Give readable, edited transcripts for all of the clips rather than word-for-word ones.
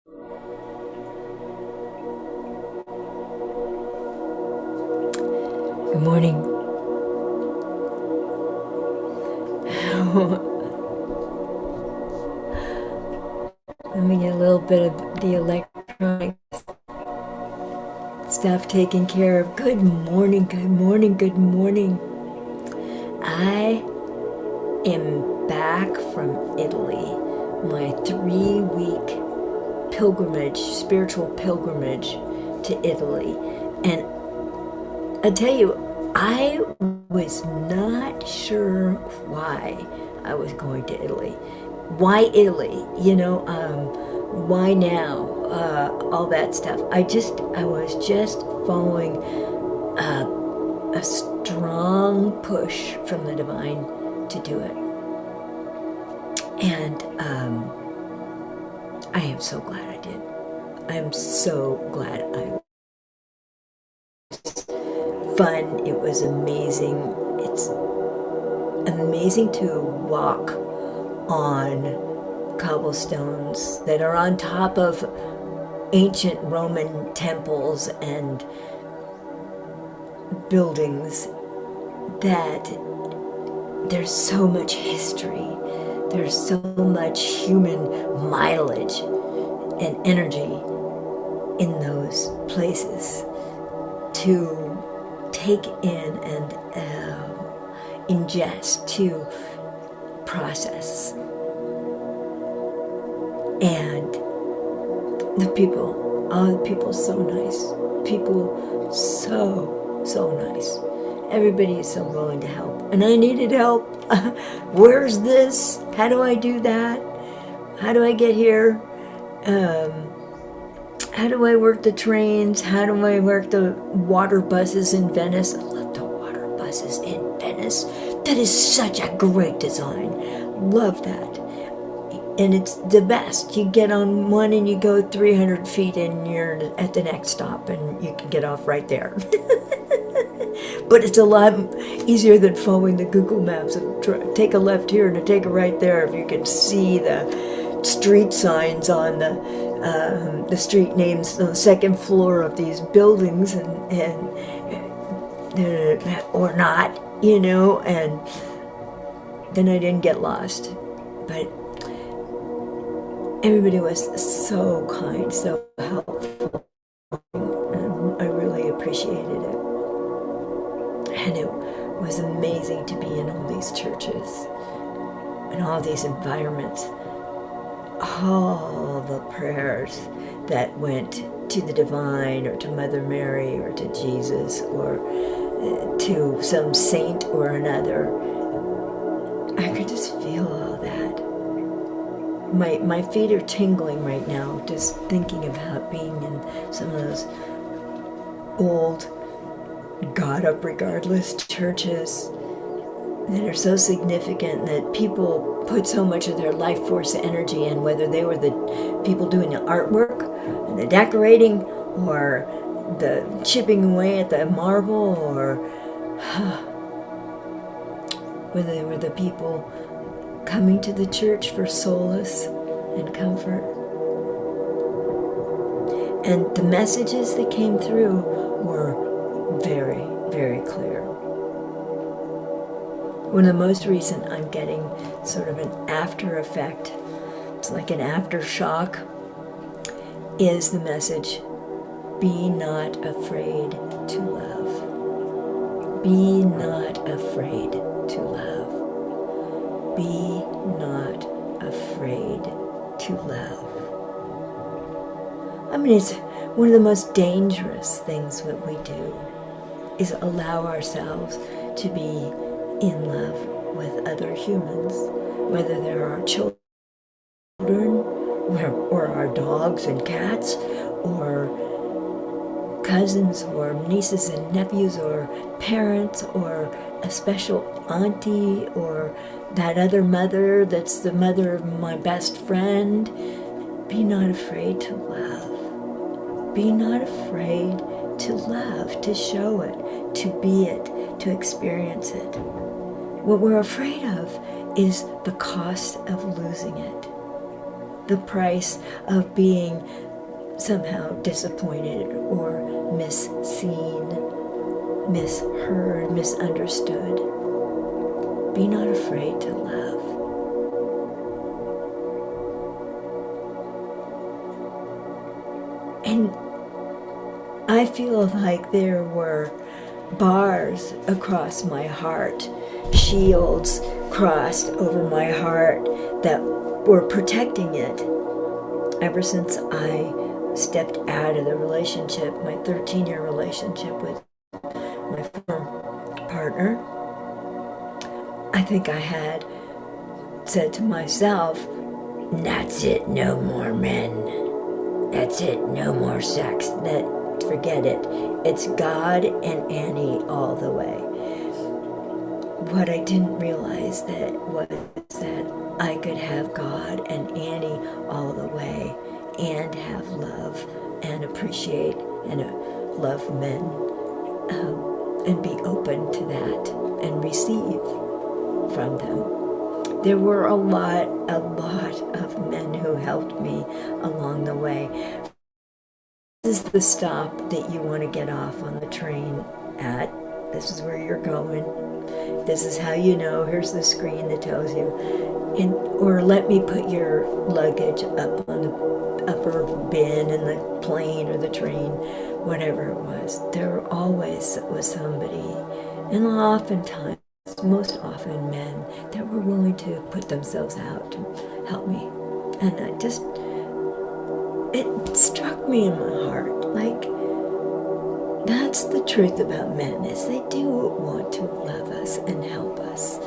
Good morning. Let me get a little bit of the electronic stuff taken care of. Good morning, good morning, good morning. I am back from Italy, my 3-week pilgrimage, spiritual pilgrimage to Italy. And I tell you, I was not sure why I was going to Italy. Why Italy? Why now? All that stuff. I was just following a strong push from the divine to do it. And I am so glad I did. I am so glad I fun. It was amazing. It's amazing to walk on cobblestones that are on top of ancient Roman temples and buildings, that there's so much history, there's so much human mileage and energy in those places to take in and ingest, to process. And the people so nice. People so nice. Everybody is so willing to help. And I needed help. Where's this? How do I do that? How do I get here? How do I work the trains? How do I work the water buses in Venice? I love the water buses in Venice. That is such a great design. Love that. And it's the best. You get on one and you go 300 feet and you're at the next stop and you can get off right there. But it's a lot easier than following the Google Maps. Take a left here and take a right there. If you can see the street signs on the street names on the second floor of these buildings and or not, and then I didn't get lost. But everybody was so kind, so helpful, and I really appreciated it. And it was amazing to be in all these churches and all these environments. All the prayers that went to the divine or to Mother Mary or to Jesus or to some saint or another. I could just feel all that. My feet are tingling right now just thinking about being in some of those old God up regardless churches that are so significant, that people put so much of their life force energy in, whether they were the people doing the artwork and the decorating or the chipping away at the marble, or whether they were the people coming to the church for solace and comfort. And the messages that came through were very, very clear. One of the most recent, I'm getting sort of an after effect, it's like an aftershock, is the message, be not afraid to love. Be not afraid to love. Be not afraid to love. I mean, it's one of the most dangerous things that we do is allow ourselves to be in love with other humans, whether they're our children or our dogs and cats or cousins or nieces and nephews or parents or a special auntie or that other mother that's the mother of my best friend. Be not afraid to love. Be not afraid to love, to show it, to be it, to experience it. What we're afraid of is the cost of losing it. the price of being somehow disappointed or misseen, misheard, misunderstood. Be not afraid to love. And I feel like there were bars across my heart, shields crossed over my heart that were protecting it ever since I stepped out of the relationship, my 13-year relationship with my former partner. I think I had said to myself, that's it, no more men. That's it, no more sex. Forget it. It's God and Annie all the way. What I didn't realize was that I could have God and Annie all the way and have love and appreciate and love men and be open to that and receive from them. There were a lot of men who helped me along the way. This is the stop that you want to get off on the train at. This is where you're going. This is how you know. Here's the screen that tells you. Or let me put your luggage up on the upper bin in the plane or the train, whatever it was. There always was somebody, and oftentimes, most often men, that were willing to put themselves out to help me. And it struck me in my heart, like, that's the truth about men, is they do want to love us and help us.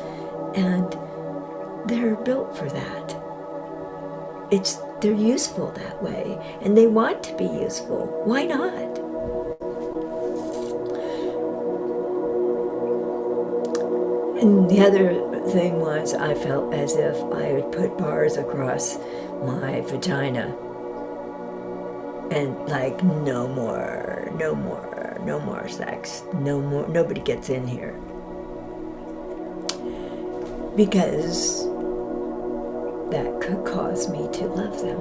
And they're built for that. They're useful that way, and they want to be useful. Why not? And the other thing was, I felt as if I had put bars across my vagina. And like, no more sex, nobody gets in here. Because that could cause me to love them.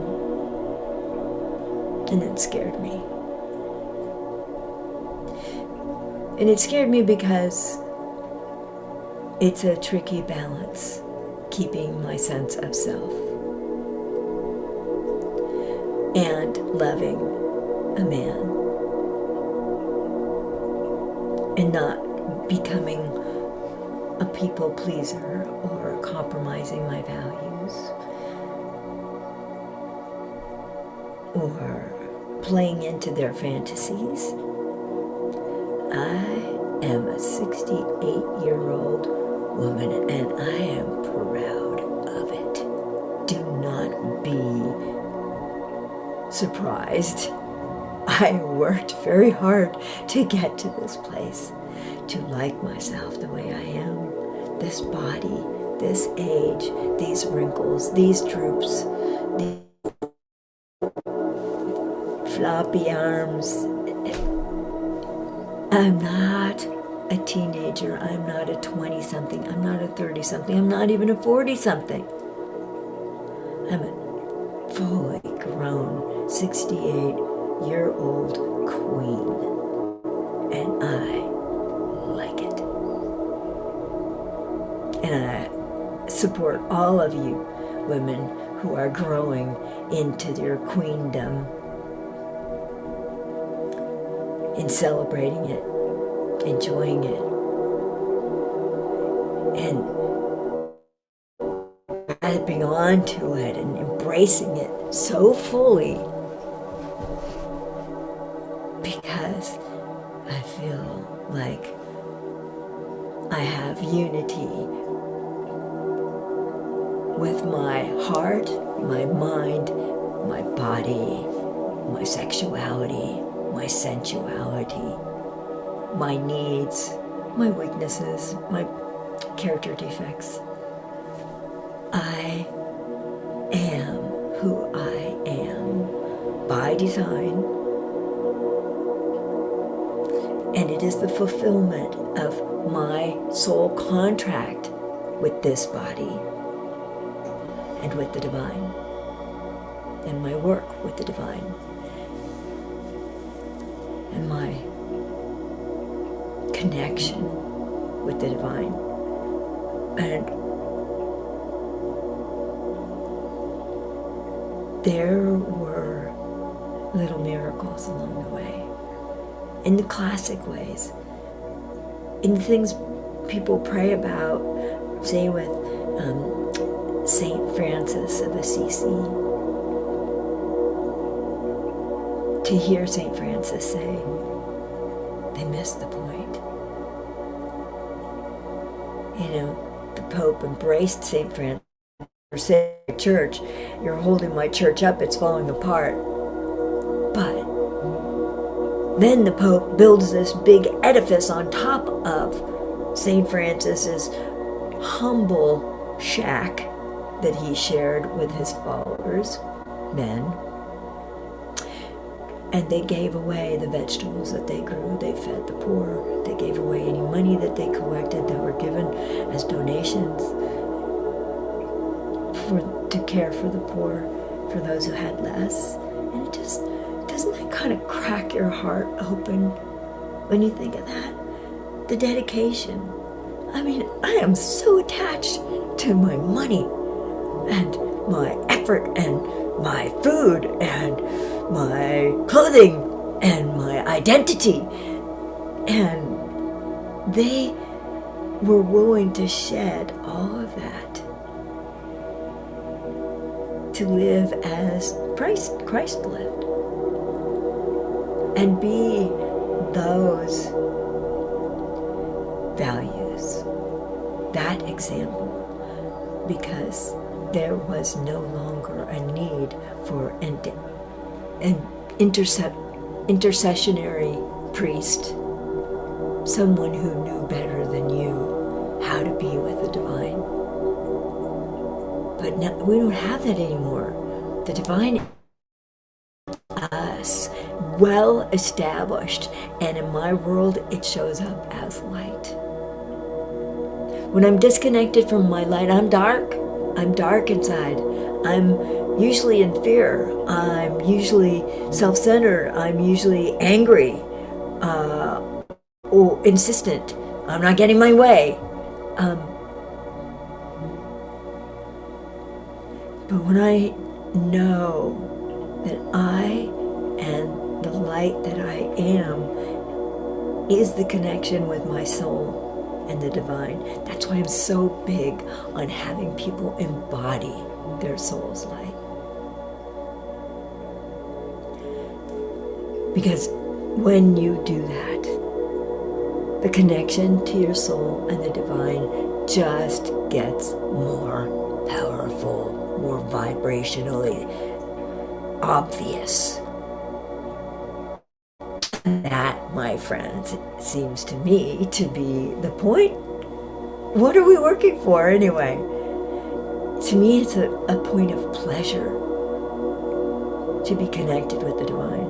And it scared me. And it scared me because it's a tricky balance, keeping my sense of self and loving a man and not becoming a people pleaser or compromising my values or playing into their fantasies. I am a 68-year-old woman, and I am proud of it. Do not be surprised. I worked very hard to get to this place, to like myself the way I am. This body, this age, these wrinkles, these droops, these floppy arms. I'm not a teenager. I'm not a 20-something. I'm not a 30-something. I'm not even a 40-something. I'm a fully grown 68-year-old queen. And I like it. And I support all of you women who are growing into your queendom in celebrating it, enjoying it, and grabbing onto it and embracing it so fully, because I feel like I have unity with my heart, my mind, my body, my sexuality, my sensuality, my needs, my weaknesses, my character defects. I am who I am by design, and it is the fulfillment of my soul contract with this body and with the divine. in my work with the divine, and my connection with the divine. And there were little miracles along the way, in the classic ways, in the things people pray about, say with Saint Francis of Assisi. To hear Saint Francis say, they missed the point. You know, the Pope embraced Saint Francis, or said, church, you're holding my church up, it's falling apart. But then the Pope builds this big edifice on top of St. Francis's humble shack that he shared with his followers, men. And they gave away the vegetables that they grew. They fed the poor. They gave away any money that they collected that were given as donations to care for the poor, for those who had less. And it just, doesn't that kind of crack your heart open when you think of that? The dedication. I mean, I am so attached to my money and my effort and my food and my clothing and my identity. And they were willing to shed all of that to live as Christ lived and be those values, that example, because there was no longer a need for an intercessionary priest, someone who knew better than you how to be with the divine. But now, we don't have that anymore. The divine is us, well established, and in my world it shows up as light. When I'm disconnected from my light, I'm dark inside. I'm usually in fear. I'm usually self-centered. I'm usually angry or insistent. I'm not getting my way. But when I know that I and the light that I am is the connection with my soul and the divine, that's why I'm so big on having people embody their soul's light. Because when you do that, the connection to your soul and the divine just gets more powerful, more vibrationally obvious. That, my friends, seems to me to be the point. What are we working for anyway? To me, it's a point of pleasure to be connected with the divine.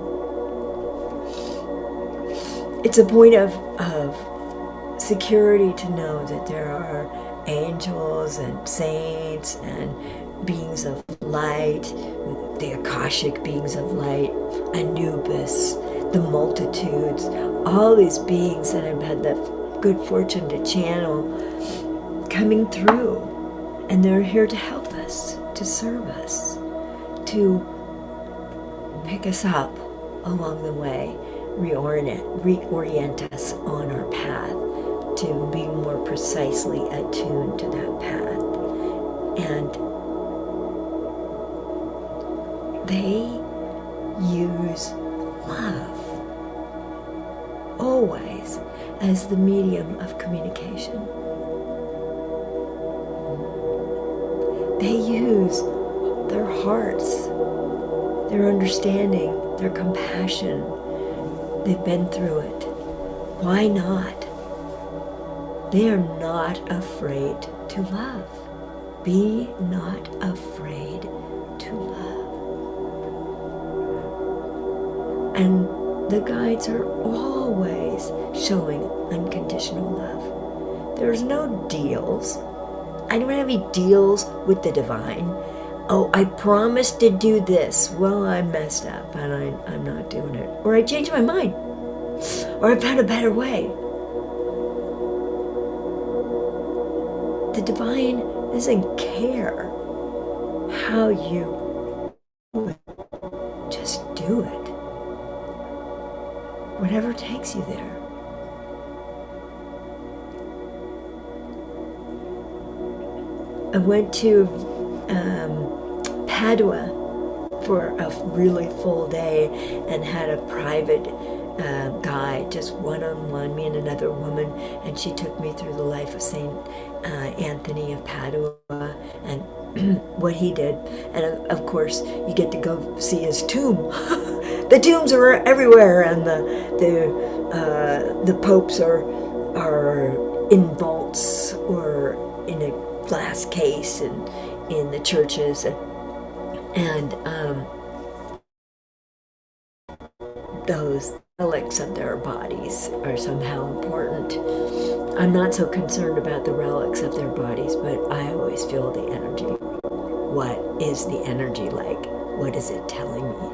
It's a point of security to know that there are angels and saints and beings of light, the Akashic beings of light, Anubis, the multitudes, all these beings that I've had the good fortune to channel coming through. And they're here to help us, to serve us, to pick us up along the way, reorient us on our path to be more precisely attuned to that path. And they use love always as the medium of communication. They use their hearts, their understanding, their compassion. They've been through it. Why not? They are not afraid to love. Be not afraid to love. And the guides are always showing unconditional love. There's no deals. I don't have any deals with the divine. Oh, I promised to do this. Well, I messed up and I'm not doing it. Or I changed my mind. Or I found a better way. The divine doesn't care how you do it. Just do it. Whatever takes you there. I went to Padua for a really full day and had a private guide, just one-on-one, me and another woman, and she took me through the life of Saint Anthony of Padua and what he did. And of course, you get to go see his tomb. The tombs are everywhere, and the popes are in vaults or in a glass case and in the churches, and those relics of their bodies are somehow important. I'm not so concerned about the relics of their bodies, but I always feel the energy. What is the energy like? What is it telling me?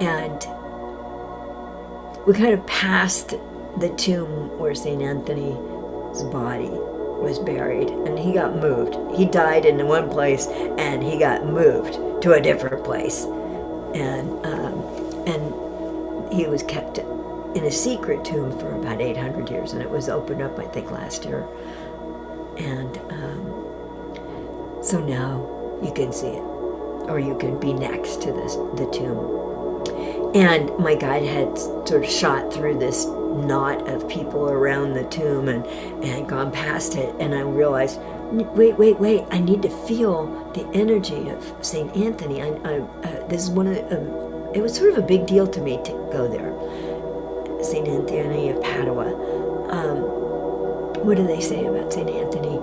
And we kind of passed the tomb where St. Anthony's body was buried, and he got moved. He died in one place, and he got moved to a different place. And he was kept in a secret tomb for about 800 years, and it was opened up, I think, last year. And so now you can see it, or you can be next to the tomb. And my guide had sort of shot through this knot of people around the tomb and gone past it, and I realized, wait, I need to feel the energy of St. Anthony. This is one of the, it was sort of a big deal to me to go there. St. Anthony of Padua. What do they say about St. Anthony?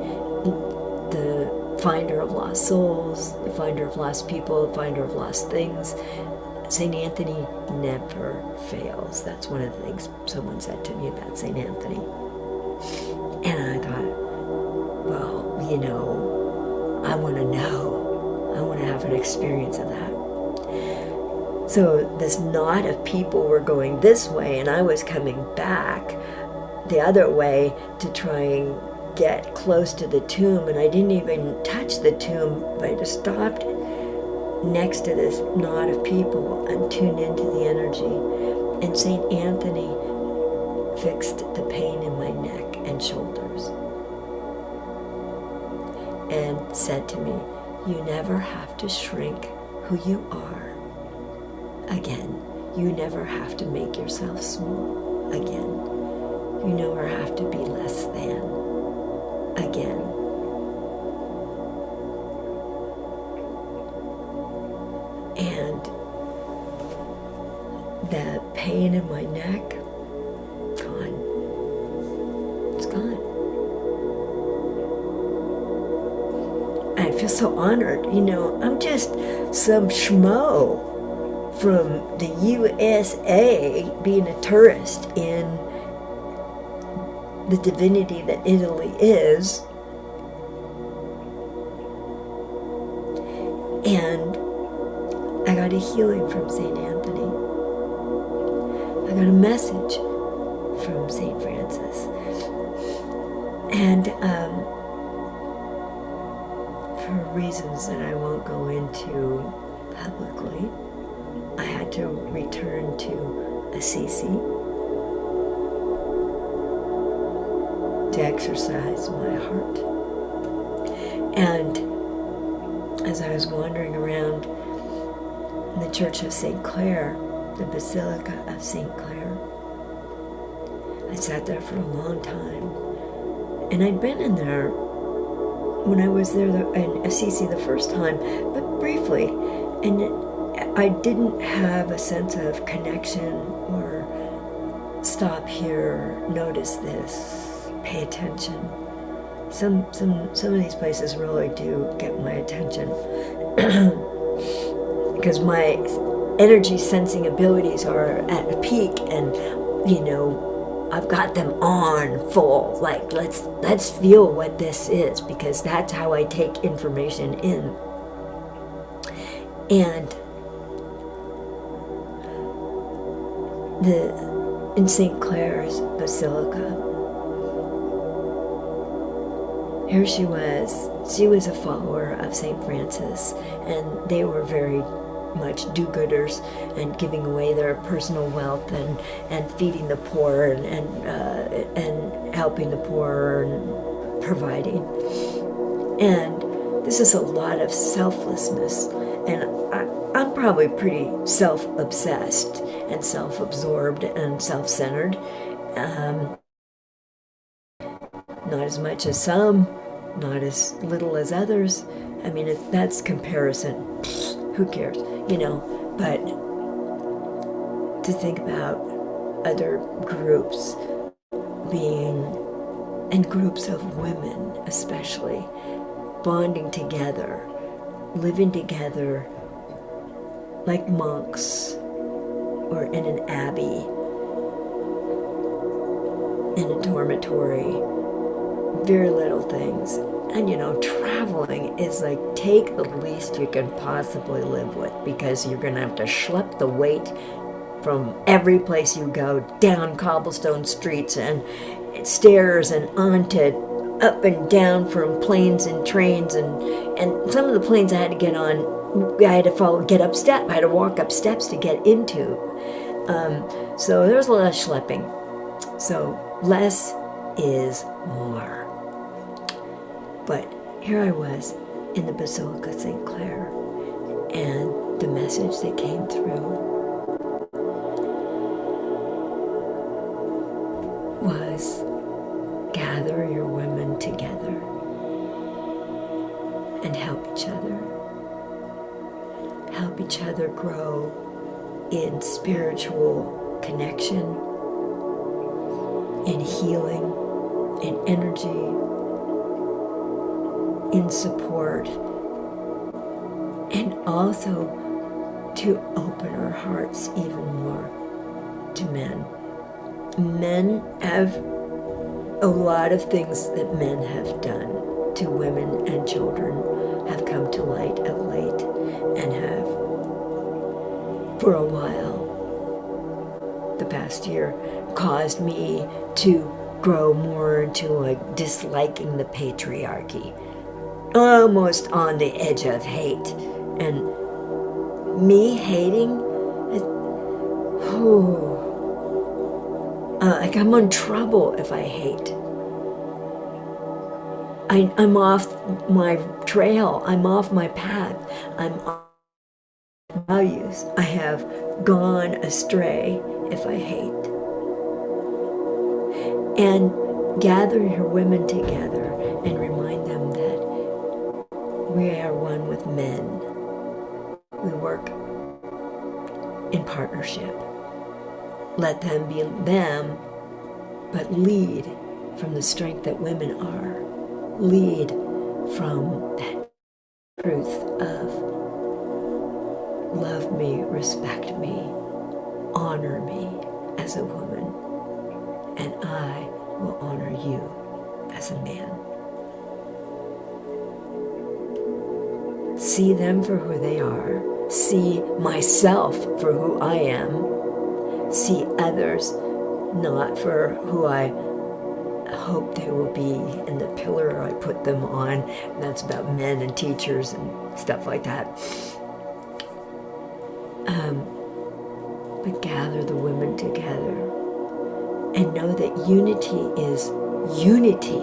The finder of lost souls, the finder of lost people, the finder of lost things. St. Anthony never fails. That's one of the things someone said to me about St. Anthony. And I thought, well, I want to know. I want to have an experience of that. So this knot of people were going this way, and I was coming back the other way to try and get close to the tomb, and I didn't even touch the tomb, but I just stopped next to this knot of people and tuned into the energy. And St. Anthony fixed the pain in my neck and shoulders and said to me, you never have to shrink who you are again. You never have to make yourself small again. You never have to be less than again. And the pain in my neck, gone. It's gone. I feel so honored. I'm just some schmo from the USA being a tourist in the divinity that Italy is. And I got a healing from St. Anthony. I got a message from St. Francis. And for reasons that I won't go into publicly, I had to return to Assisi to exercise my heart. And as I was wandering around in the Church of St. Clare, the Basilica of St. Clare, I sat there for a long time. And I'd been in there when I was there in Assisi the first time, but briefly. And I didn't have a sense of connection or stop here, notice this, pay attention. Some of these places really do get my attention because my energy sensing abilities are at a peak, and I've got them on full. Like, let's feel what this is, because that's how I take information in. And in St. Clare's Basilica, here she was. She was a follower of St. Francis, and they were very much do-gooders and giving away their personal wealth and feeding the poor and helping the poor and providing. And this is a lot of selflessness. And I'm probably pretty self-obsessed and self-absorbed and self-centered. Not as much as some, not as little as others. I mean, that's comparison. Who cares, But to think about other groups and groups of women especially, bonding together, living together like monks or in an abbey, in a dormitory, very little things. And traveling is like, take the least you can possibly live with, because you're going to have to schlep the weight from every place you go, down cobblestone streets and stairs and onto up and down from planes and trains. And some of the planes I had to get on, I had to get up steps. I had to walk up steps to get into. So there's a lot of schlepping. So less is more. But here I was in the Basilica of St. Clare, and the message that came through was, gather your women together and help each other. Help each other grow in spiritual connection, in healing, in energy, in support, and also to open our hearts even more to men. Men have a lot of things that men have done to women and children have come to light of late, and have for a while, the past year, caused me to grow more into like disliking the patriarchy, almost on the edge of hate. And me hating, like I'm in trouble if I hate. I'm off my trail. I'm off my path. I'm off values. I have gone astray if I hate. And gather your women together and remind them that we are one with men. We work in partnership. Let them be them, but lead from the strength that women are. Lead from that truth of love me, respect me, honor me as a woman, and I will honor you as a man. See them for who they are. See myself for who I am. See others not for who I hope they will be in the pillar I put them on. And that's about men and teachers and stuff like that. But gather the women together and know that unity is unity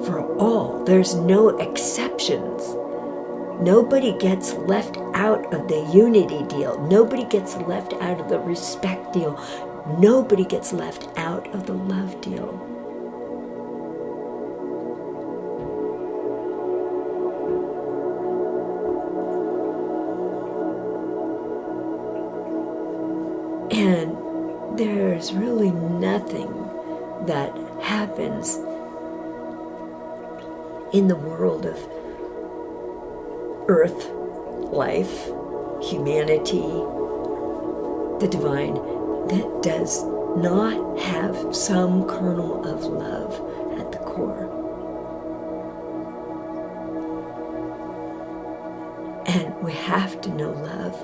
for all. There's no exceptions. Nobody gets left out of the unity deal. Nobody gets left out of the respect deal. Nobody gets left out of the love deal. And there's really nothing that happens in the world of earth, life, humanity, the divine, that does not have some kernel of love at the core. And we have to know love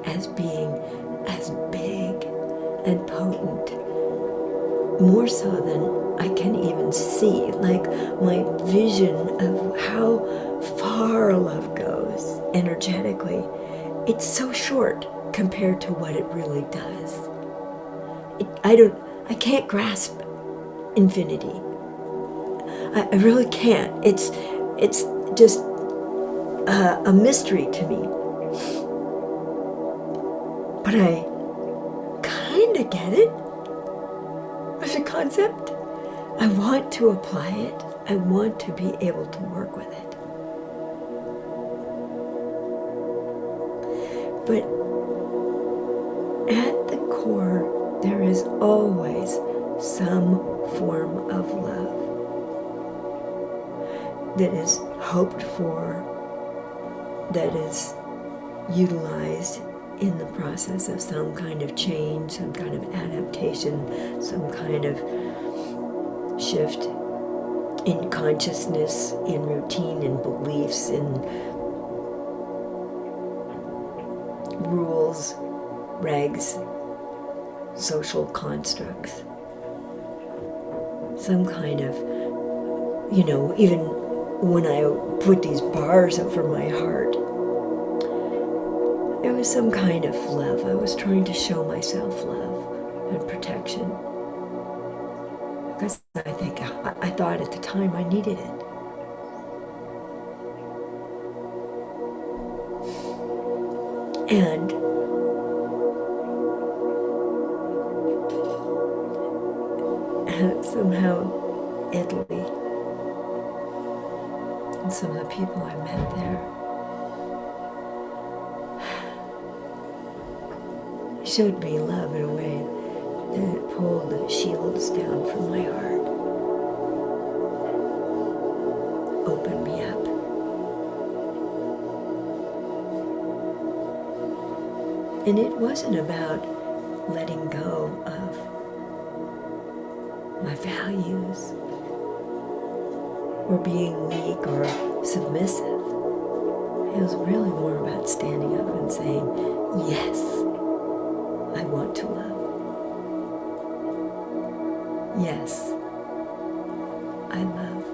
as being as big and potent, more so than I can even see. Like my vision of how far love goes energetically, it's so short compared to what it really does. I can't grasp infinity. I really can't. It's just a mystery to me. But I kind of get it as a concept. I want to apply it. I want to be able to work with it. But at the core, there is always some form of love that is hoped for, that is utilized in the process of some kind of change, some kind of adaptation, some kind of shift in consciousness, in routine, in beliefs, in rules, regs, social constructs. Some kind of, even when I put these bars over my heart, it was some kind of love. I was trying to show myself love and protection. Because I thought at the time I needed it. And somehow Italy and some of the people I met there showed me love in a way that pulled the shields down from my heart, opened me up. And it wasn't about letting go of my values or being weak or submissive. It was really more about standing up and saying, yes, I want to love. Yes, I love.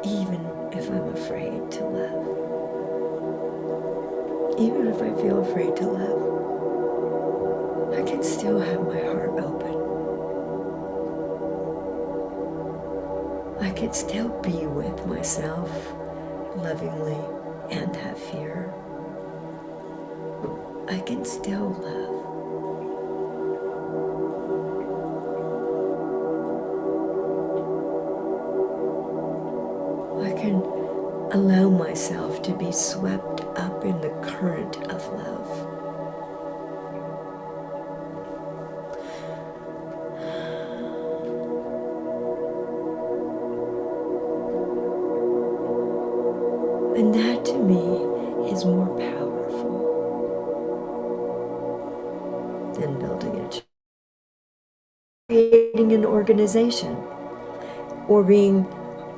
Even if I'm afraid to love. Even if I feel afraid to love, I can still have my heart open. I can still be with myself lovingly and have fear. I can still love. I can allow myself to be swept up in the current of love. And that to me is more powerful than building it. Creating an organization or being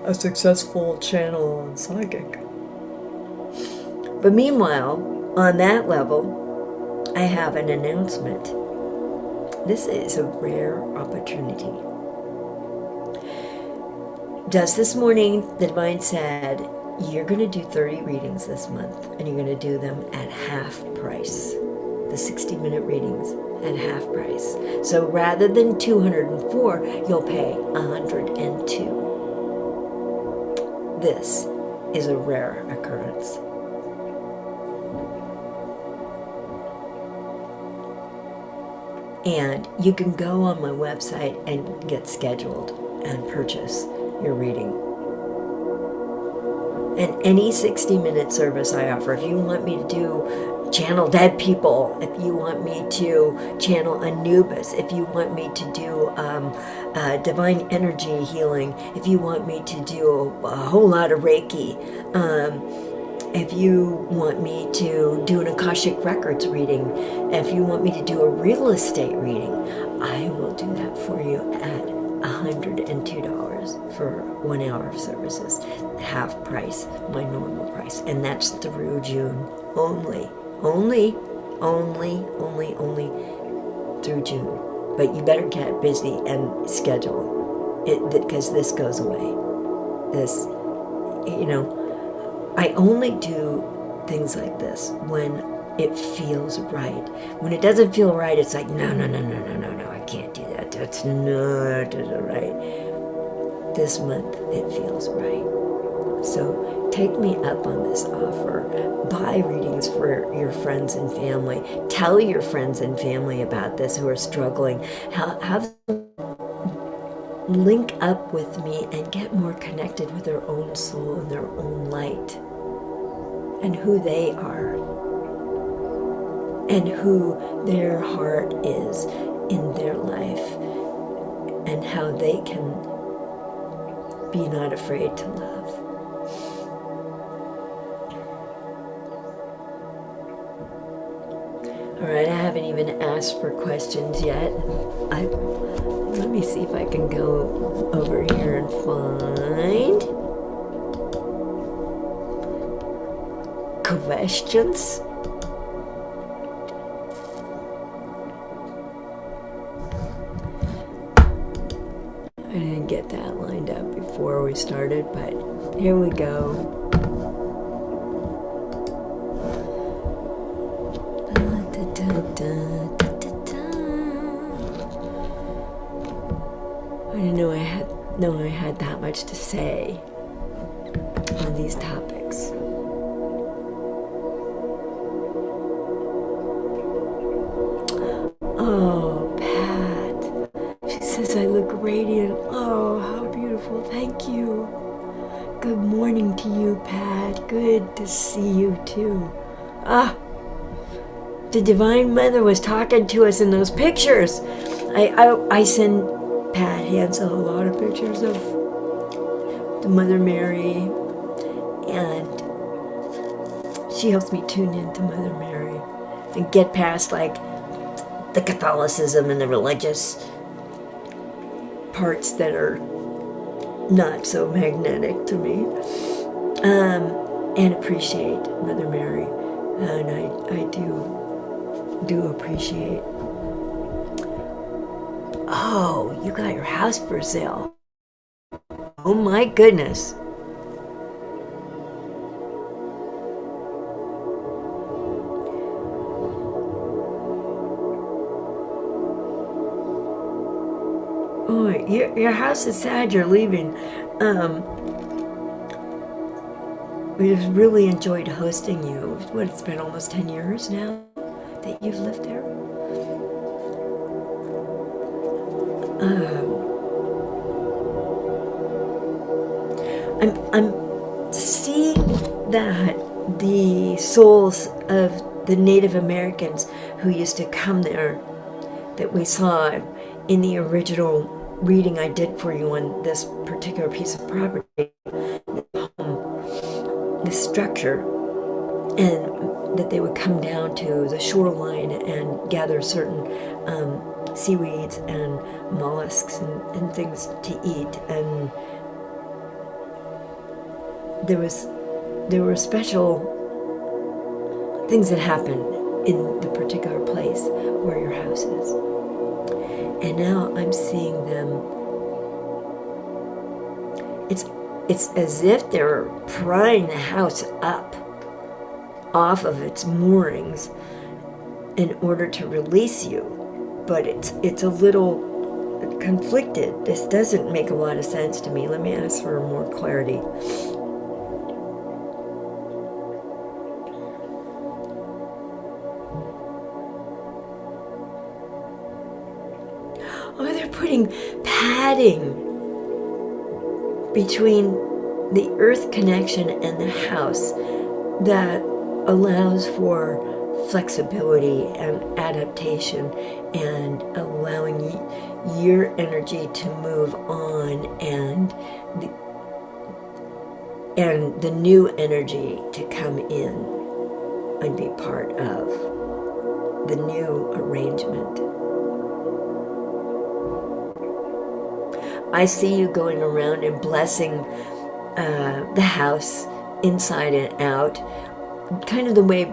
a successful channel and psychic. But meanwhile, on that level, I have an announcement. This is a rare opportunity. Just this morning, the Divine said, you're going to do 30 readings this month, and you're going to do them at half price. The 60-minute readings at half price. So rather than 204, you'll pay 102. This is a rare occurrence. And you can go on my website and get scheduled and purchase your reading. And any 60-minute service I offer, if you want me to do channel dead people, if you want me to channel Anubis, if you want me to do divine energy healing, if you want me to do a whole lot of Reiki, If you want me to do an Akashic Records reading, if you want me to do a real estate reading, I will do that for you at $102 for 1 hour of services, half price, my normal price, and that's through June only through June. But you better get busy and schedule it, because this goes away. This, I only do things like this when it feels right. When it doesn't feel right, it's like, no, I can't do that. That's not right. This month, it feels right. So take me up on this offer. Buy readings for your friends and family. Tell your friends and family about this who are struggling. Have them link up with me and get more connected with their own soul and their own light and who they are and who their heart is in their life and how they can be not afraid to love. All right, I haven't even asked for questions yet. Let me see if I can go over here and find questions. I didn't get that lined up before we started, but here we go. I didn't know I had that much to say on these topics. Oh, Pat. She says I look radiant. Oh, how beautiful. Thank you. Good morning to you, Pat. Good to see you too. The Divine Mother was talking to us in those pictures. I send Pat Hansel a lot of pictures of the Mother Mary, and she helps me tune into Mother Mary and get past like the Catholicism and the religious parts that are not so magnetic to me, and appreciate Mother Mary, and I do appreciate. Oh, you got your house for sale. Oh my goodness. Oh, your house is sad you're leaving. We've really enjoyed hosting you. It's been almost 10 years now that you've lived there. I'm seeing that the souls of the Native Americans who used to come there, that we saw in the original reading I did for you on this particular piece of property, the structure, and that they would come down to the shoreline and gather certain seaweeds and mollusks and things to eat, and there were special things that happened in the particular place where your house is. And now I'm seeing them. It's as if they're prying the house up off of its moorings in order to release you. But it's a little conflicted. This doesn't make a lot of sense to me. Let me ask for more clarity. Oh, they're putting padding between the earth connection and the house that allows for flexibility and adaptation and allowing your energy to move on, and and the new energy to come in and be part of the new arrangement. I see you going around and blessing the house inside and out, kind of the way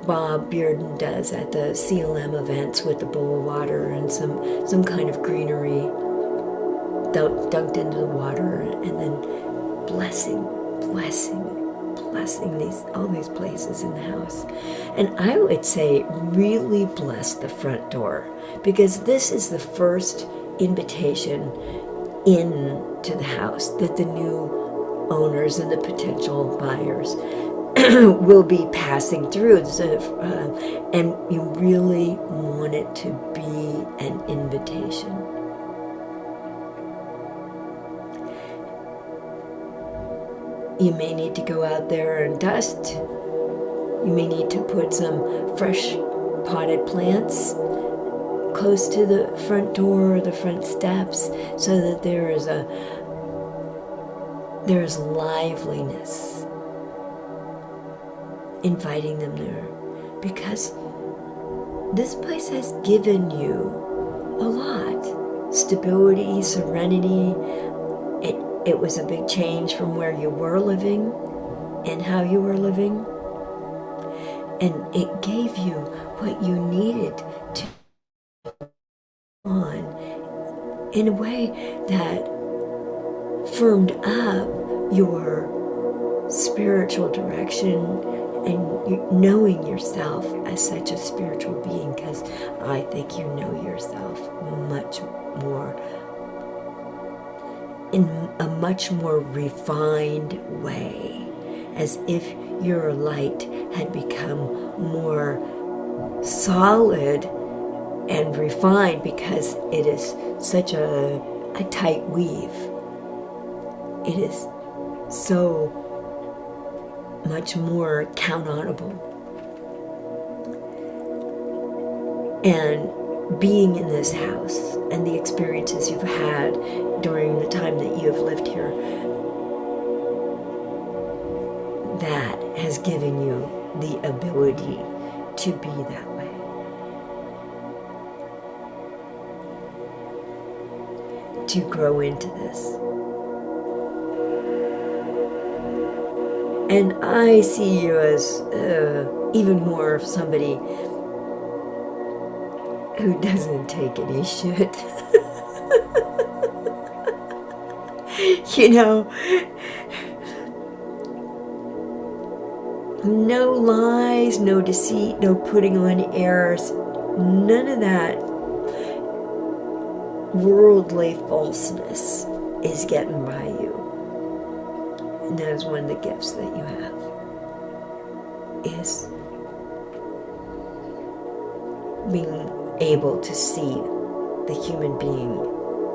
Bob Bearden does at the CLM events with the bowl of water and some kind of greenery dunked into the water, and then blessing all these places in the house. And I would say really bless the front door, because this is the first invitation into the house that the new owners and the potential buyers will be passing through. And you really want it to be an invitation. You may need to go out there and dust. You may need to put some fresh potted plants close to the front door or the front steps, so that there is liveliness, inviting them there, because this place has given you a lot. Stability, serenity. It was a big change from where you were living and how you were living. And it gave you what you needed to on in a way that firmed up your spiritual direction and knowing yourself as such a spiritual being, because I think you know yourself much more, in a much more refined way, as if your light had become more solid and refined, because it is such a tight weave. It is so much more countable. And being in this house and the experiences you've had during the time that you have lived here, that has given you the ability to be that way. To grow into this. And I see you as even more of somebody who doesn't take any shit. You know, no lies, no deceit, no putting on airs, none of that worldly falseness is getting by you. And that is one of the gifts that you have, is being able to see the human being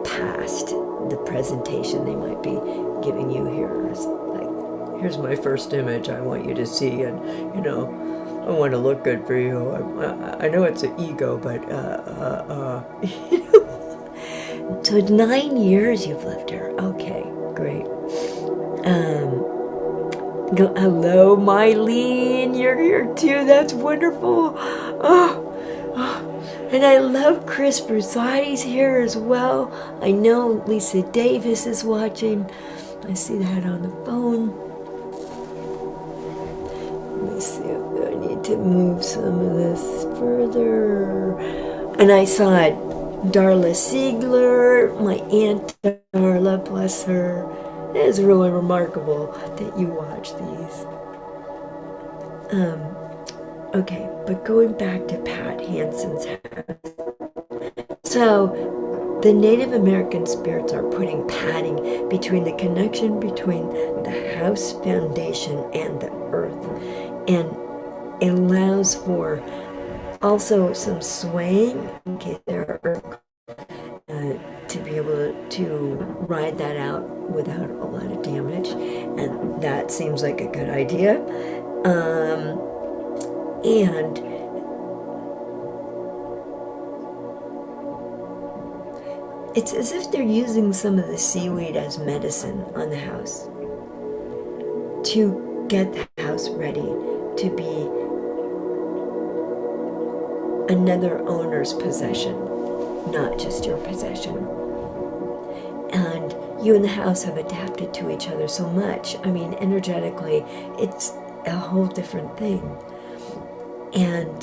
past the presentation they might be giving you here. As like, here's my first image I want you to see, and you know, I want to look good for you. I know it's an ego, but you know. So 9 years you've lived here. Okay, great. Hello, Mylene. You're here too. That's wonderful. And I love Chris Bersati's here as well. I know Lisa Davis is watching. I see that on the phone. Let me see if I need to move some of this further. And I saw Darla Siegler, my Aunt Darla, bless her. It is really remarkable that you watch these. Okay, but going back to Pat Hansen's house. So, the Native American spirits are putting padding between the connection between the house foundation and the earth. And it allows for also some swaying in case there are earthquakes. To be able to ride that out without a lot of damage, and that seems like a good idea. And it's as if they're using some of the seaweed as medicine on the house. to get the house ready to be another owner's possession, not just your possession. And you and the house have adapted to each other so much. I mean, energetically, it's a whole different thing. And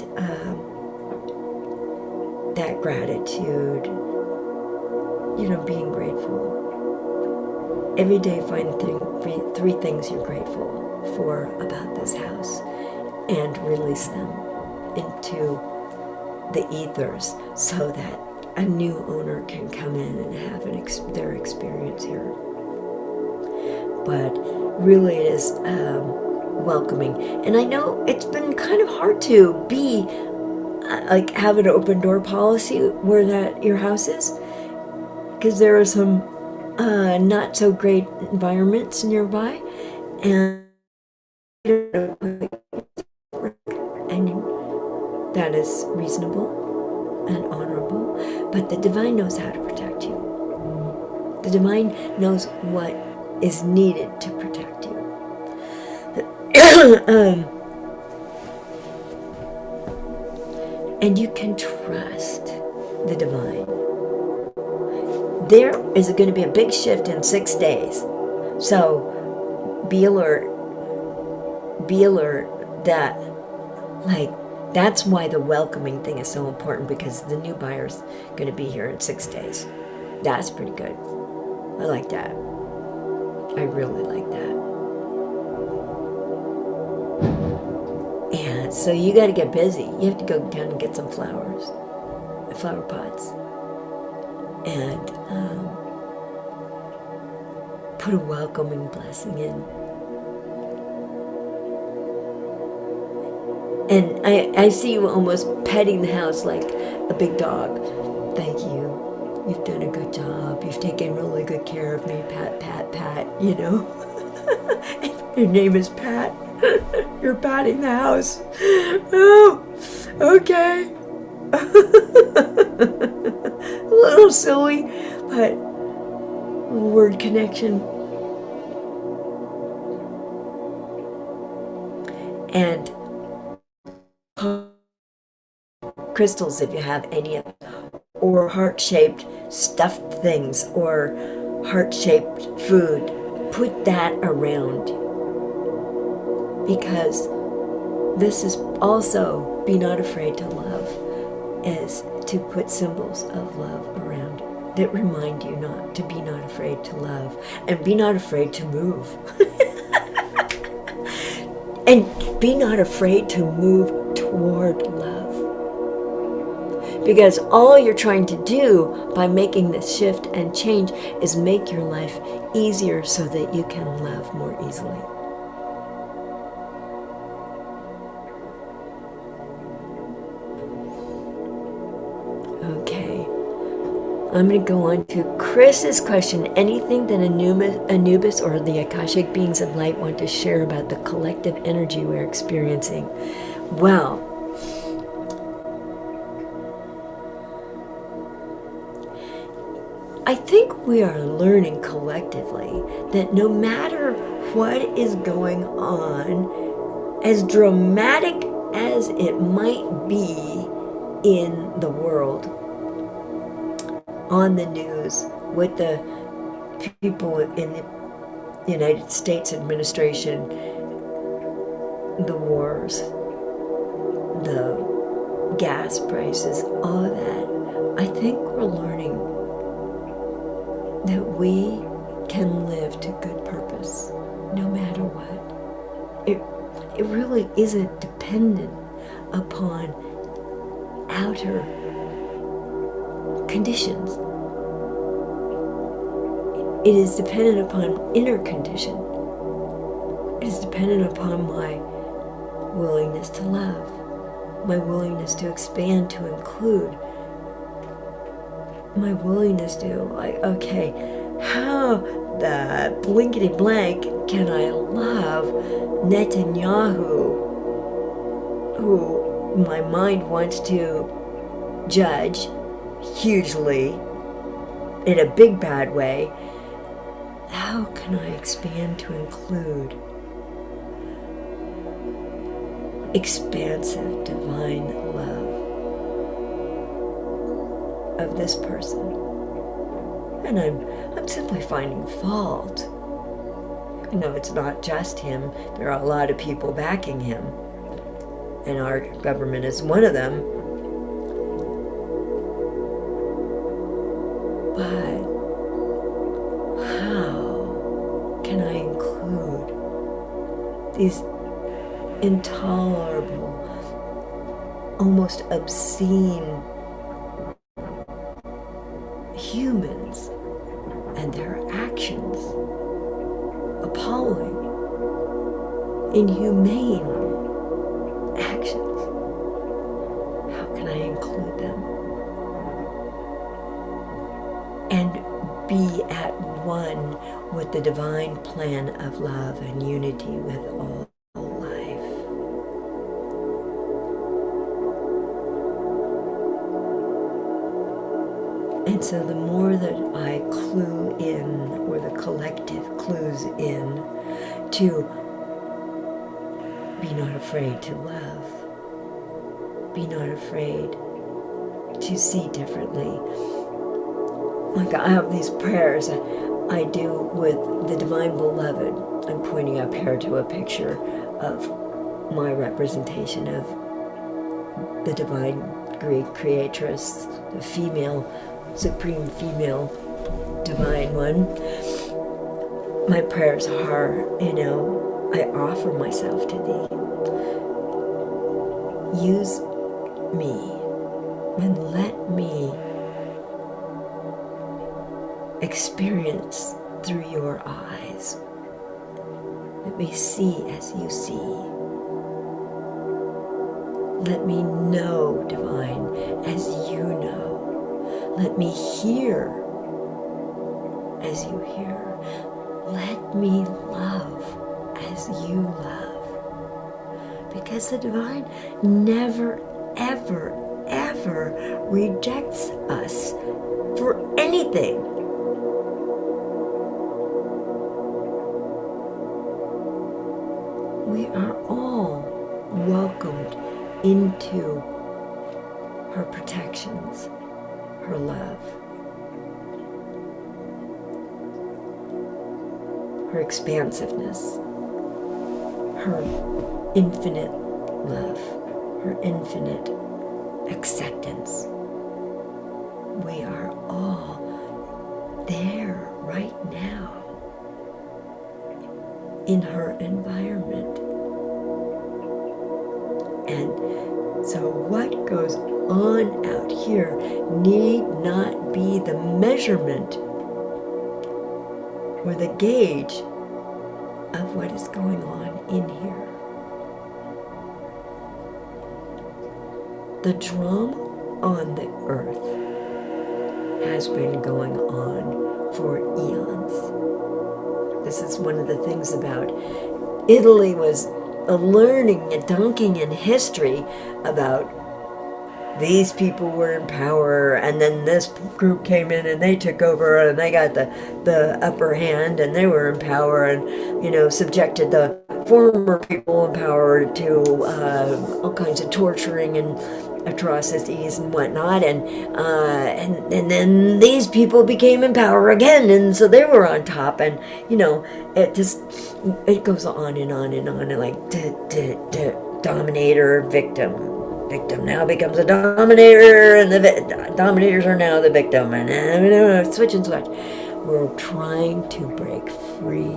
that gratitude, being grateful. Every day find three things you're grateful for about this house and release them into the ethers so that a new owner can come in and have their experience here. But really it is welcoming. And I know it's been kind of hard to be have an open door policy where your house is, because there are some not so great environments nearby, and that is reasonable and honorable, but the divine knows how to protect you. The divine knows what is needed to protect you. And you can trust the divine. There is going to be a big shift in 6 days. So be alert. Be alert that, that's why the welcoming thing is so important, because the new buyer's going to be here in 6 days. That's pretty good. I like that. I really like that. And so you got to get busy. You have to go down and get some flowers, flower pots, and put a welcoming blessing in. And I see you almost petting the house like a big dog. Thank you. You've done a good job. You've taken really good care of me. Pat, pat, pat, Your name is Pat. You're patting the house. Oh, okay. A little silly, but word connection. And crystals, if you have any of them, or heart-shaped stuffed things, or heart-shaped food, put that around. Because this is also, be not afraid to love, is to put symbols of love around that remind you to be not afraid to love, and be not afraid to move. And be not afraid to move toward love. Because all you're trying to do by making this shift and change is make your life easier so that you can love more easily. Okay, I'm going to go on to Chris's question. Anything that Anubis or the Akashic beings of light want to share about the collective energy we're experiencing? Well, I think we are learning collectively that no matter what is going on, as dramatic as it might be in the world, on the news, with the people in the United States administration, the wars, the gas prices, all of that, I think we're learning that we can live to good purpose, no matter what. It really isn't dependent upon outer conditions. It is dependent upon inner condition. It is dependent upon my willingness to love, my willingness to expand, to include, my willingness to, okay, how the blinkety blank can I love Netanyahu, who my mind wants to judge hugely in a big bad way? How can I expand to include expansive, divine love of this person. And I'm simply finding fault. It's not just him. There are a lot of people backing him. And our government is one of them. But how can I include these intolerable, almost obscene humans and their actions? Appalling, inhumane actions. How can I include them and be at one with the divine plan of love and unity with all life? And so the more that I clue in, or the collective clues in, to be not afraid to love, be not afraid to see differently. Like I have these prayers I do with the Divine Beloved. I'm pointing up here to a picture of my representation of the Divine Greek Creatress, the female, supreme female divine one. My prayers are, I offer myself to thee. Use me and let me experience through your eyes. Let me see as you see. Let me know, divine, as you know. Let me hear as you hear. Let me love as you love. Because the divine never, ever, ever rejects us for anything. We are all welcomed into her protections, her love, her expansiveness, her infinite love, her infinite acceptance. We are all there right now in her environment. And so what goes on out here need not be the measurement or the gauge of what is going on in here. The drama on the earth has been going on for eons. This is one of the things about Italy was learning and dunking in history about these people were in power, and then this group came in and they took over and they got the upper hand and they were in power and, subjected the former people in power to all kinds of torturing and atrocities and whatnot, and then these people became in power again, and so they were on top, and it goes on and on and on, and like dominator, victim now becomes a dominator, and the dominators are now the victim, and switch and switch. We're trying to break free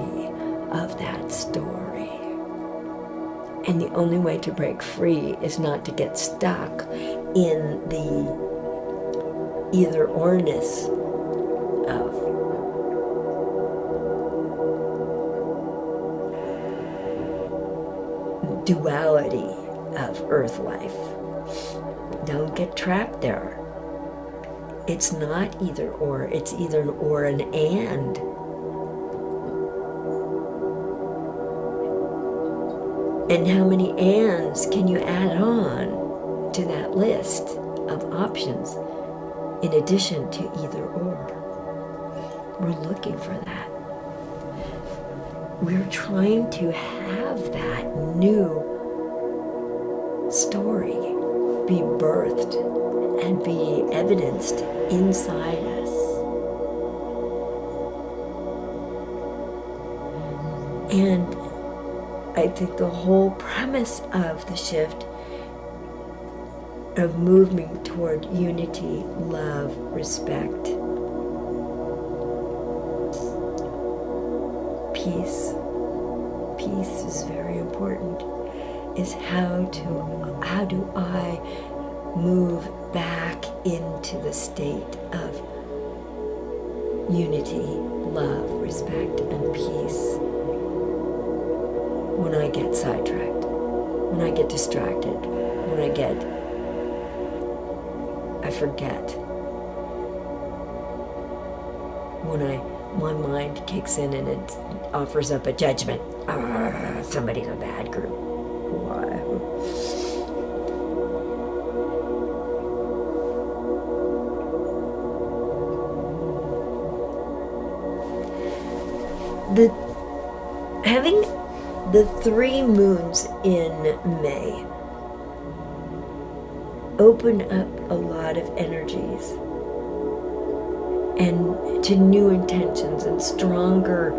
of that story. And the only way to break free is not to get stuck in the either-orness of duality of earth life. Don't get trapped there. It's not either or, it's either an or and and. And how many ands can you add on to that list of options in addition to either or? We're looking for that. We're trying to have that new story be birthed and be evidenced inside us. And I think the whole premise of the shift of moving toward unity, love, respect, peace is very important, is how do I move back into the state of unity, love, respect, and peace when I get sidetracked, when I get distracted, when I forget, when my mind kicks in and it offers up a judgment. Somebody's a bad group. Why? Having the 3 moons in May open up a lot of energies and to new intentions and stronger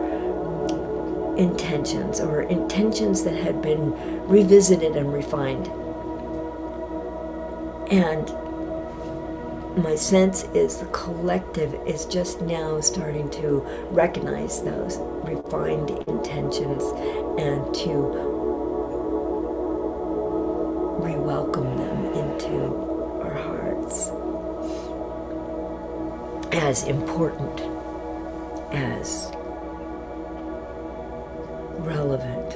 intentions, or intentions that had been revisited and refined. And my sense is the collective is just now starting to recognize those refined intentions and to re-welcome them into our hearts as important, as relevant,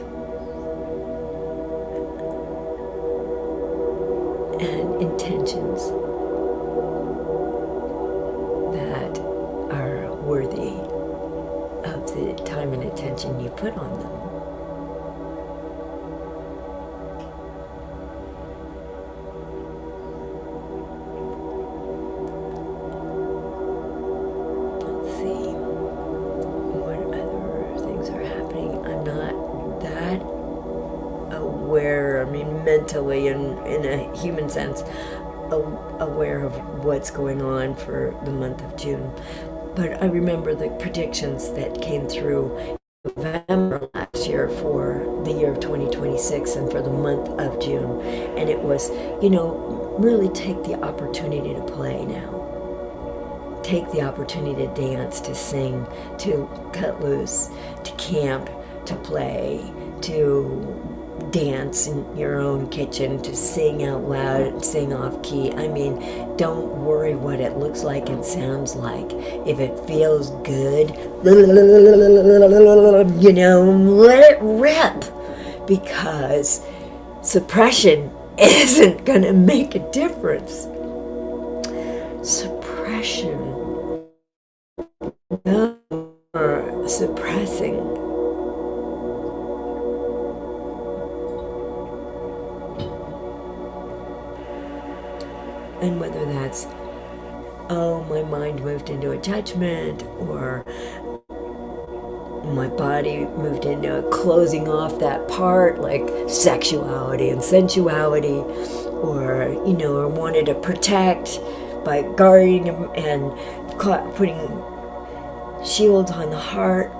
and intentions that are worthy of the time and attention you put on them. Let's see what other things are happening. I'm not that aware, mentally and in a human sense, aware of what's going on for the month of June. But I remember the predictions that came through November last year for the year of 2026 and for the month of June. And it was, really take the opportunity to play now. Take the opportunity to dance, to sing, to cut loose, to camp, to play, to dance in your own kitchen, to sing out loud, sing off key. Don't worry what it looks like and sounds like. If it feels good, let it rip, because suppression isn't going to make a difference. Suppression, or suppressing, and whether that's, my mind moved into a judgment, or my body moved into a closing off that part, like sexuality and sensuality, or, or wanted to protect by guarding and putting shields on the heart.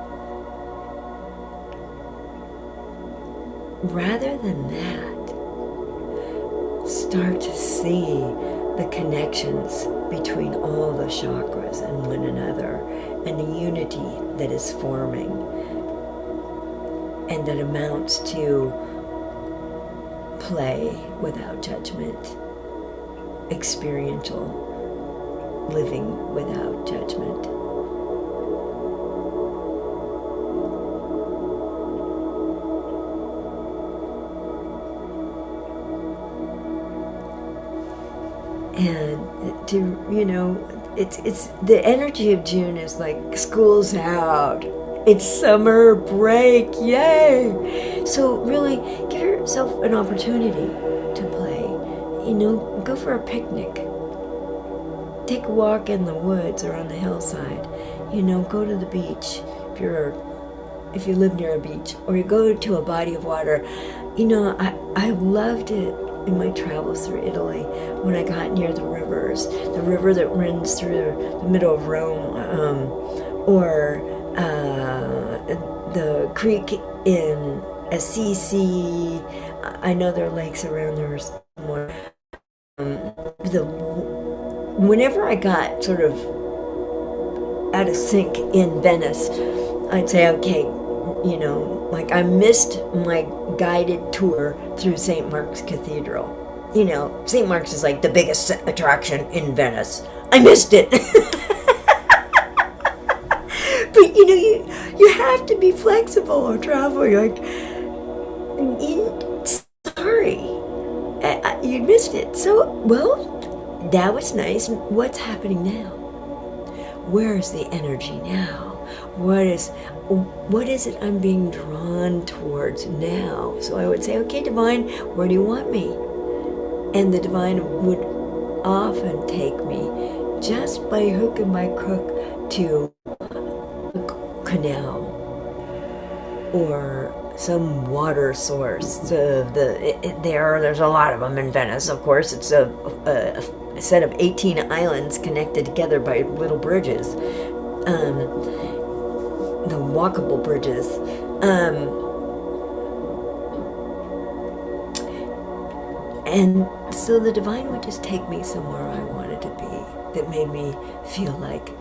Rather than that, start to see the connections between all the chakras and one another, and the unity that is forming, and that amounts to play without judgment, experiential living without judgment. And to, it's the energy of June is like school's out. It's summer break, yay! So really give yourself an opportunity to play. Go for a picnic. Take a walk in the woods or on the hillside. Go to the beach if you live near a beach, or you go to a body of water. I loved it in my travels through Italy, when I got near the rivers, the river that runs through the middle of Rome, or the creek in Assisi. I know there are lakes around there somewhere. Whenever I got sort of out of sync in Venice, I'd say, okay, like I missed my guided tour through St. Mark's Cathedral. St. Mark's is like the biggest attraction in Venice. I missed it. But you have to be flexible or travel. You're like, sorry, you missed it. So, well, that was nice. What's happening now? Where is the energy now? What is it I'm being drawn towards now? So I would say, okay, Divine, where do you want me? And the Divine would often take me just by hook and by crook to a canal or some water source. There's a lot of them in Venice, of course. It's a set of 18 islands connected together by little bridges. The walkable bridges. And so the Divine would just take me somewhere I wanted to be, that made me feel like,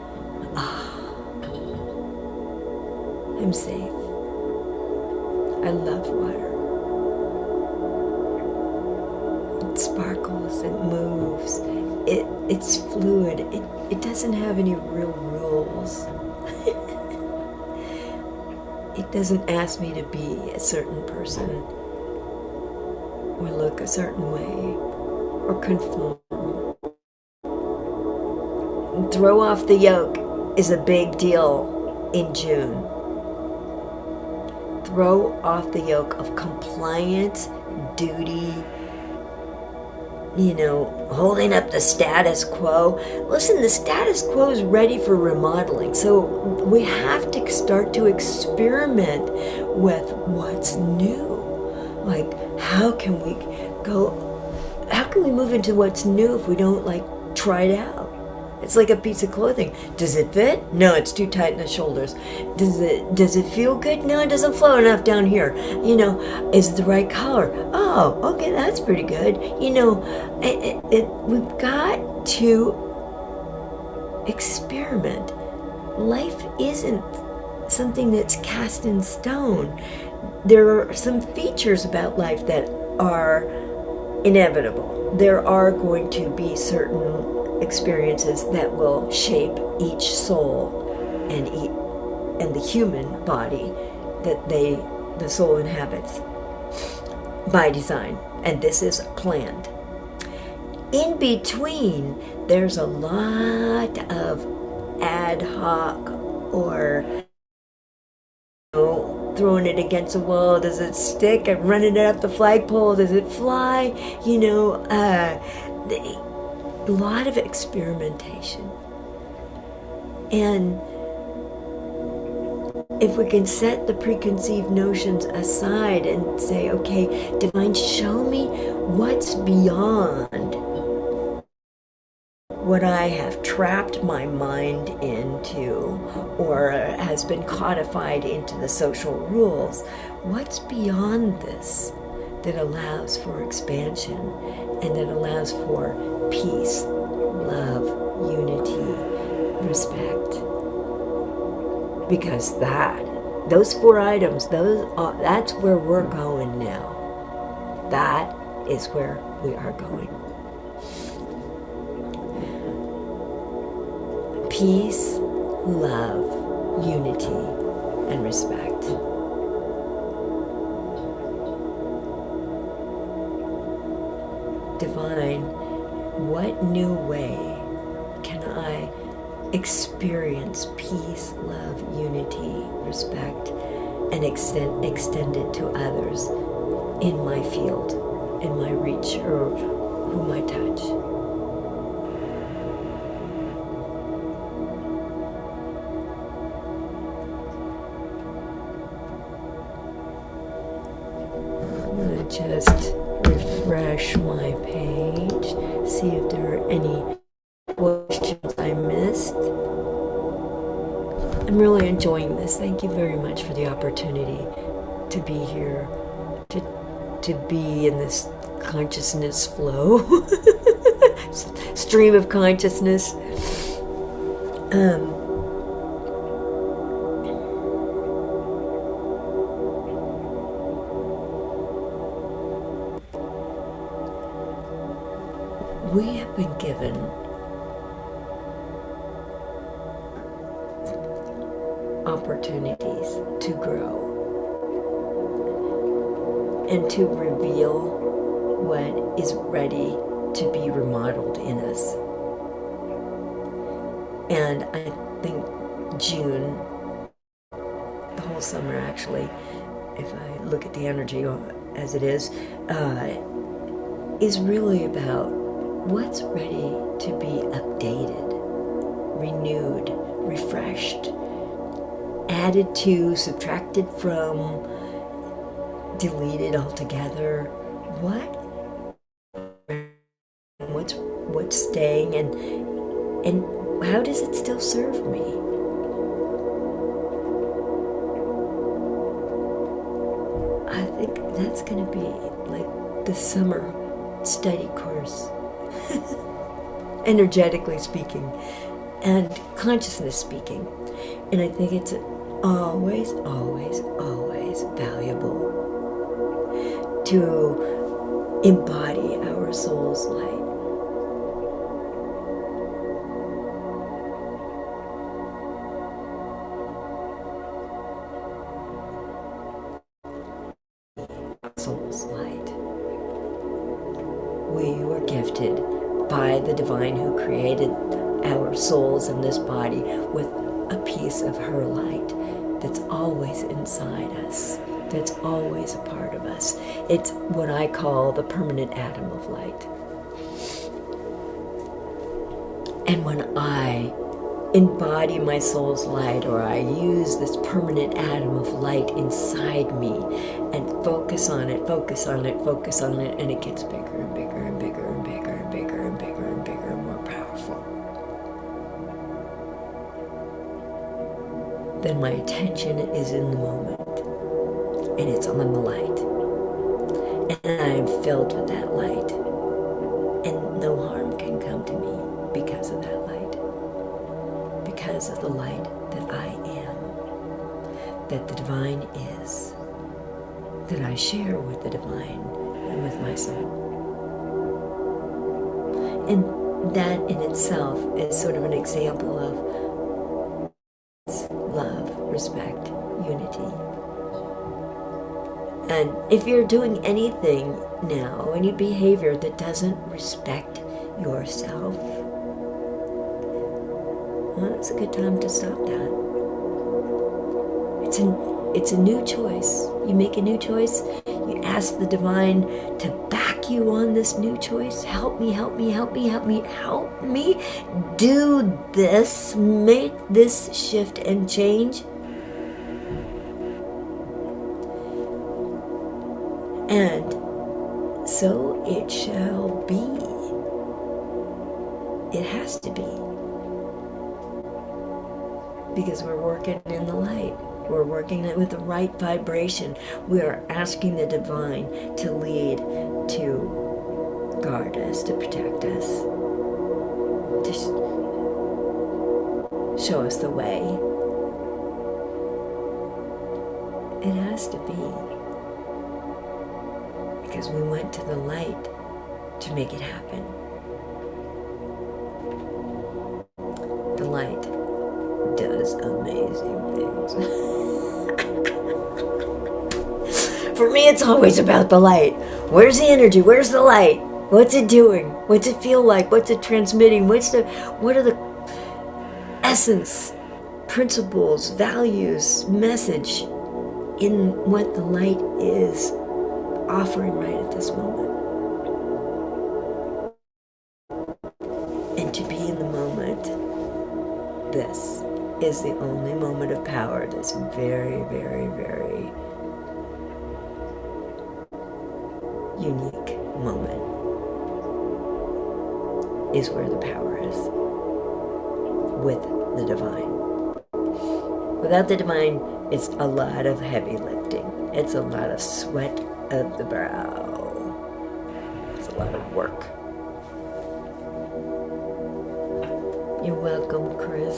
I'm safe. I love water. It sparkles, it moves, it's fluid, it doesn't have any real rules. It doesn't ask me to be a certain person, or look a certain way, or conform. And throw off the yoke is a big deal in June. Throw off the yoke of compliance, duty, holding up the status quo. Listen, the status quo is ready for remodeling. So we have to start to experiment with what's new. Like, how can we move into what's new if we don't try it out? It's like a piece of clothing. Does it fit? No, it's too tight in the shoulders. Does it feel good? No, it doesn't flow enough down here. Is it the right color? Oh, okay, that's pretty good. We've got to experiment. Life isn't something that's cast in stone. There are some features about life that are inevitable. There are going to be certain experiences that will shape each soul and the human body that the soul inhabits by design, and this is planned. In between, there's a lot of ad hoc or throwing it against the wall. Does it stick? And running it up the flagpole. Does it fly? A lot of experimentation. And if we can set the preconceived notions aside and say, okay, Divine, show me what's beyond what I have trapped my mind into or has been codified into the social rules. What's beyond this that allows for expansion and that allows for peace, love, unity, respect? Because those 4 items, that's where we're going now. That is where we are going. Peace, love, unity, and respect. Divine, what new way can I experience peace, love, unity, respect, and extend it to others in my field, in my reach, or whom I touch? I'm going to just refresh my page, see if there are any questions I missed. I'm really enjoying this. Thank you very much for the opportunity to be here, to be in this consciousness flow, stream of consciousness. We have been given opportunities to grow and to reveal what is ready to be remodeled in us. And I think June, the whole summer actually, if I look at the energy as it is really about what's ready to be updated, renewed, refreshed, added to, subtracted from, deleted altogether. What's staying, and how does it still serve me? I think that's going to be like the summer study course, energetically speaking and consciousness speaking. And I think it's always, always, always valuable to embody our soul's light. Soul's light. We were gifted by the divine who created our souls in this body with a piece of her light that's always inside us, that's always a part of us. It's what I call the permanent atom of light. And when I embody my soul's light, or I use this permanent atom of light inside me and focus on it, and it gets bigger and bigger and bigger and bigger and bigger and bigger and bigger and more powerful. Then my attention is in the moment, and it's on the light. And I'm filled with that light, and no harm can come to me because of that light. Because of the light that I am, that the divine is, that I share with the divine and with my soul. And that in itself is sort of an example of love, respect, unity. And if you're doing anything now, any behavior that doesn't respect yourself, well, it's a good time to stop that. It's a new choice. You make a new choice. You ask the divine to back you on this new choice. Help me, help me, help me, help me, help me do this. Make this shift and change. And so it shall be. It has to be. Because we're working in the light. We're working with the right vibration. We are asking the divine to lead, to guard us, to protect us, to show us the way. It has to be. Because we went to the light to make it happen. The light does amazing things. For me, it's always about the light. Where's the energy? Where's the light? What's it doing? What's it feel like? What's it transmitting? What are the essence, principles, values, message in what the light is offering right at this moment? And to be in the moment, this is the only moment of power that's very, very, very unique moment is where the power is, with the divine. Without the divine, it's a lot of heavy lifting. It's a lot of sweat of the brow. It's a lot of work. You're welcome, Chris.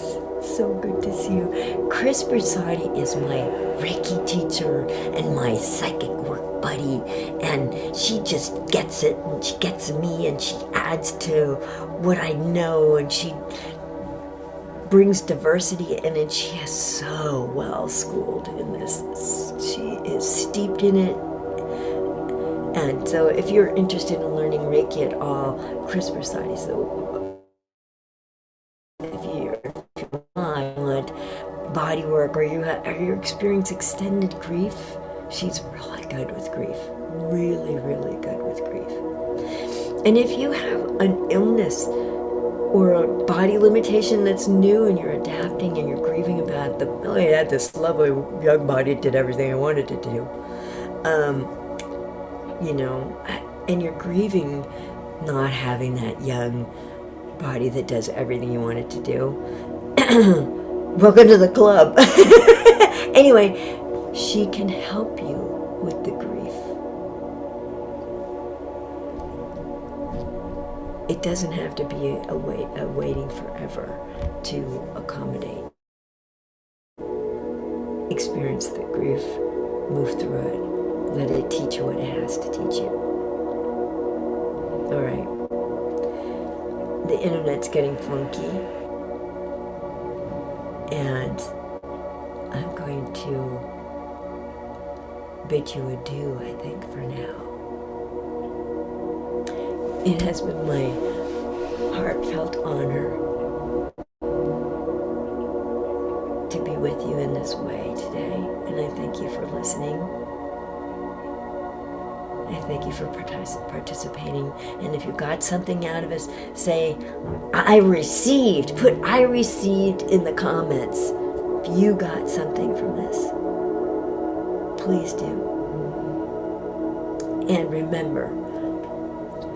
So good to see you. Chris Bersati is my Reiki teacher and my psychic work buddy, and she just gets it, and she gets me, and she adds to what I know, and she brings diversity in it. She is so well schooled in this. She is steeped in it. And so if you're interested in learning Reiki at all, Chris Bersati. So if you want body work, or you experience extended grief, she's really good with grief. Really, really good with grief. And if you have an illness or a body limitation that's new and you're adapting and you're grieving about I had this lovely young body, did everything I wanted it to do. And you're grieving not having that young body that does everything you want it to do. Welcome to the club. Anyway, she can help you with the grief. It doesn't have to be a waiting forever to accommodate. Experience the grief, move through it, let it teach you what it has to teach you. All right. The internet's getting funky, and I'm going to bid you adieu, I think, for now. It has been my heartfelt honor to be with you in this way today, and I thank you for listening. I thank you for participating, and if you got something out of us, say, I received. Put I received in the comments if you got something from this. Please do. And remember,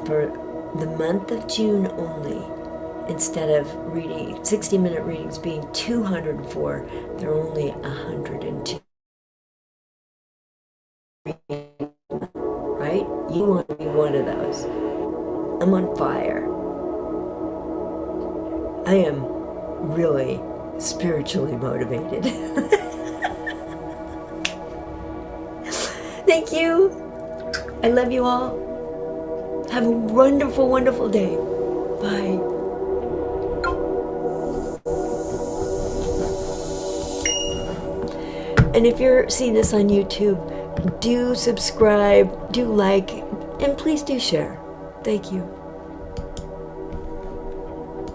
for the month of June only, instead of 60-minute readings being 204, there are only 102. Right? You want to be one of those. I'm on fire. I am really spiritually motivated. Thank you. I love you all. Have a wonderful, wonderful day. Bye. And if you're seeing this on YouTube, do subscribe, do like, and please do share. Thank you.